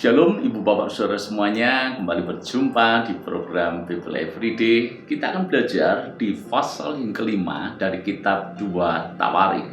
Shalom Ibu Bapak Saudara semuanya, kembali berjumpa di program Bible Everyday. Kita akan belajar di pasal yang kelima dari kitab 2 Tawarik.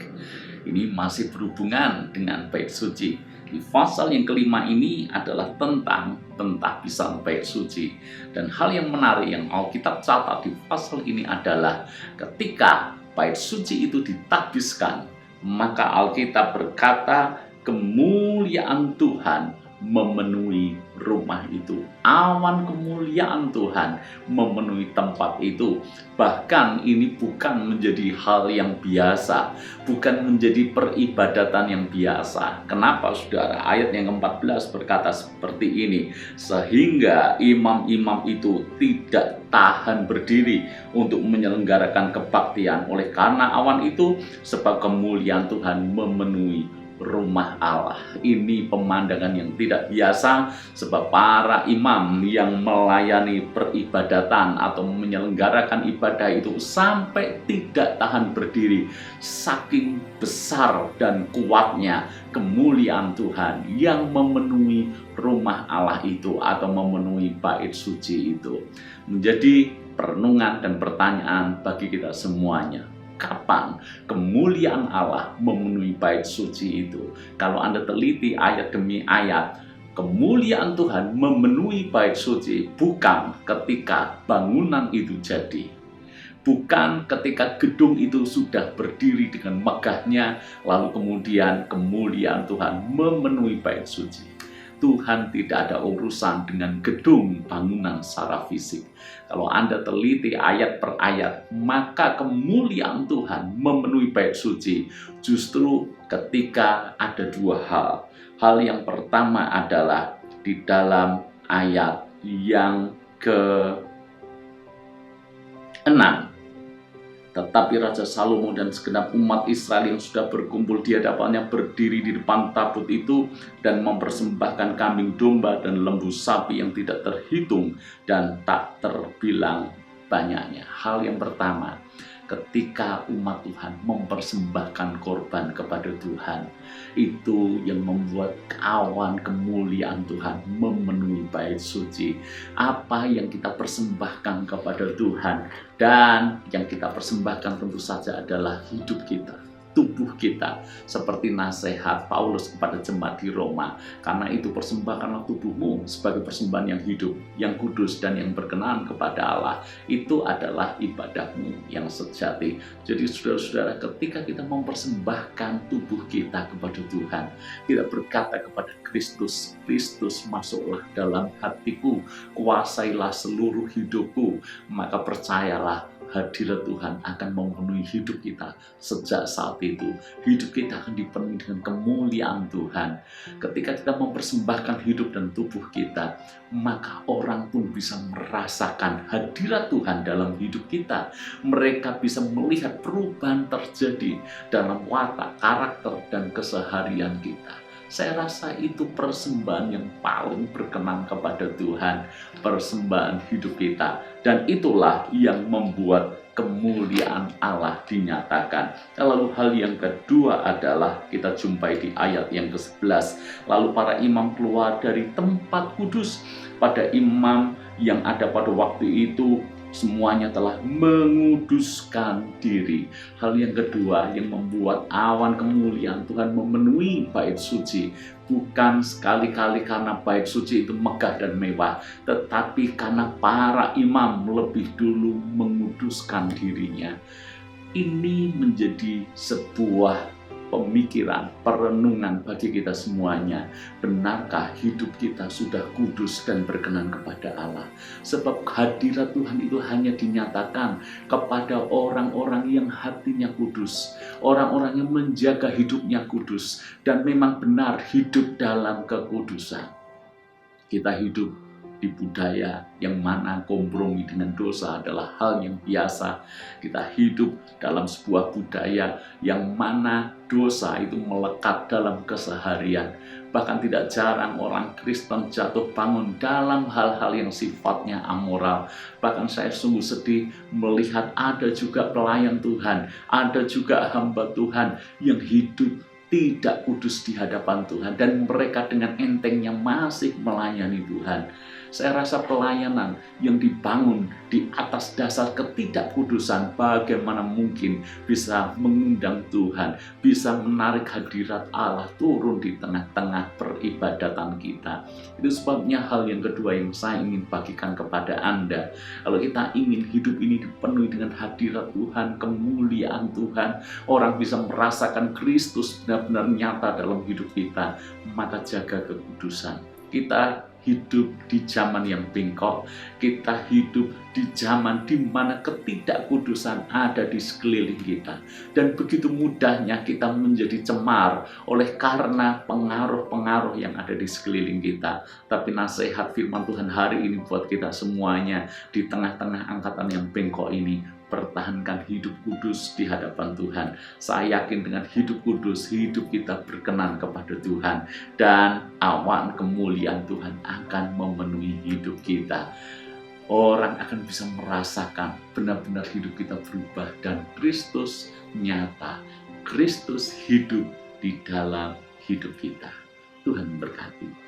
Ini masih berhubungan dengan bait suci. Di pasal yang kelima ini adalah tentang pentabisan bait suci. Dan hal yang menarik yang Alkitab catat di pasal ini adalah ketika bait suci itu ditabiskan, maka Alkitab berkata kemuliaan Tuhan memenuhi rumah itu. Awan kemuliaan Tuhan memenuhi tempat itu. Bahkan ini bukan menjadi hal yang biasa, bukan menjadi peribadatan yang biasa. Kenapa saudara? Ayat yang ke-14 berkata seperti ini, sehingga imam-imam itu tidak tahan berdiri untuk menyelenggarakan kebaktian oleh karena awan itu, sebab kemuliaan Tuhan memenuhi rumah Allah. Ini pemandangan yang tidak biasa, sebab para imam yang melayani peribadatan atau menyelenggarakan ibadah itu sampai tidak tahan berdiri, saking besar dan kuatnya kemuliaan Tuhan yang memenuhi rumah Allah itu atau memenuhi bait suci itu. Menjadi perenungan dan pertanyaan bagi kita semuanya. Kapan kemuliaan Allah memenuhi bait suci itu? Kalau Anda teliti ayat demi ayat, kemuliaan Tuhan memenuhi bait suci bukan ketika bangunan itu jadi, bukan ketika gedung itu sudah berdiri dengan megahnya, lalu kemudian kemuliaan Tuhan memenuhi bait suci. Tuhan tidak ada urusan dengan gedung bangunan secara fisik. Kalau Anda teliti ayat per ayat, maka kemuliaan Tuhan memenuhi bait suci justru ketika ada dua hal. Hal yang pertama adalah di dalam ayat yang ke-6. Tetapi Raja Salomo dan segenap umat Israel yang sudah berkumpul di hadapannya berdiri di depan tabut itu dan mempersembahkan kambing domba dan lembu sapi yang tidak terhitung dan tak terbilang banyaknya. Hal yang pertama, ketika umat Tuhan mempersembahkan korban kepada Tuhan, itu yang membuat awan kemuliaan Tuhan memenuhi bait suci. Apa yang kita persembahkan kepada Tuhan, dan yang kita persembahkan tentu saja adalah hidup kita, tubuh kita, seperti nasihat Paulus kepada jemaat di Roma. Karena itu persembahkanlah tubuhmu sebagai persembahan yang hidup, yang kudus dan yang berkenan kepada Allah. Itu adalah ibadahmu yang sejati. Jadi saudara-saudara, ketika kita mempersembahkan tubuh kita kepada Tuhan, tidak berkata kepada Kristus, Kristus masuklah dalam hatiku, kuasailah seluruh hidupku, maka percayalah hadirat Tuhan akan memenuhi hidup kita. Sejak saat itu hidup kita akan dipenuhi dengan kemuliaan Tuhan. Ketika kita mempersembahkan hidup dan tubuh kita, maka orang pun bisa merasakan hadirat Tuhan dalam hidup kita. Mereka bisa melihat perubahan terjadi dalam watak, karakter, dan keseharian kita. Saya rasa itu persembahan yang paling berkenan kepada Tuhan, persembahan hidup kita. Dan itulah yang membuat kemuliaan Allah dinyatakan. Lalu hal yang kedua adalah kita jumpai di ayat yang ke-11. Lalu para imam keluar dari tempat kudus. Pada imam yang ada pada waktu itu, semuanya telah menguduskan diri. Hal yang kedua yang membuat awan kemuliaan Tuhan memenuhi bait suci, bukan sekali-kali karena bait suci itu megah dan mewah, tetapi karena para imam lebih dulu menguduskan dirinya. Ini menjadi sebuah pemikiran, perenungan bagi kita semuanya. Benarkah hidup kita sudah kudus dan berkenan kepada Allah? Sebab hadirat Tuhan itu hanya dinyatakan kepada orang-orang yang hatinya kudus, orang-orang yang menjaga hidupnya kudus, dan memang benar hidup dalam kekudusan. Kita hidup di budaya yang mana kompromi dengan dosa adalah hal yang biasa. Kita hidup dalam sebuah budaya yang mana dosa itu melekat dalam keseharian. Bahkan tidak jarang orang Kristen jatuh bangun dalam hal-hal yang sifatnya amoral. Bahkan saya sungguh sedih melihat ada juga pelayan Tuhan, ada juga hamba Tuhan yang hidup tidak kudus di hadapan Tuhan, dan mereka dengan entengnya masih melayani Tuhan. Saya rasa pelayanan yang dibangun di atas dasar ketidakkudusan bagaimana mungkin bisa mengundang Tuhan, bisa menarik hadirat Allah turun di tengah-tengah peribadatan kita. Itu sebabnya hal yang kedua yang saya ingin bagikan kepada Anda. Kalau kita ingin hidup ini dipenuhi dengan hadirat Tuhan, kemuliaan Tuhan, orang bisa merasakan Kristus benar-benar nyata dalam hidup kita, maka jaga kekudusan. Kita hidup di zaman yang bengkok, kita hidup di zaman di mana ketidakkudusan ada di sekeliling kita, dan begitu mudahnya kita menjadi cemar oleh karena pengaruh-pengaruh yang ada di sekeliling kita. Tapi nasihat firman Tuhan hari ini buat kita semuanya di tengah-tengah angkatan yang bengkok ini, pertahankan hidup kudus di hadapan Tuhan. Saya yakin dengan hidup kudus, hidup kita berkenan kepada Tuhan, dan awan kemuliaan Tuhan akan memenuhi hidup kita. Orang akan bisa merasakan benar-benar hidup kita berubah dan Kristus nyata. Kristus hidup di dalam hidup kita. Tuhan berkati.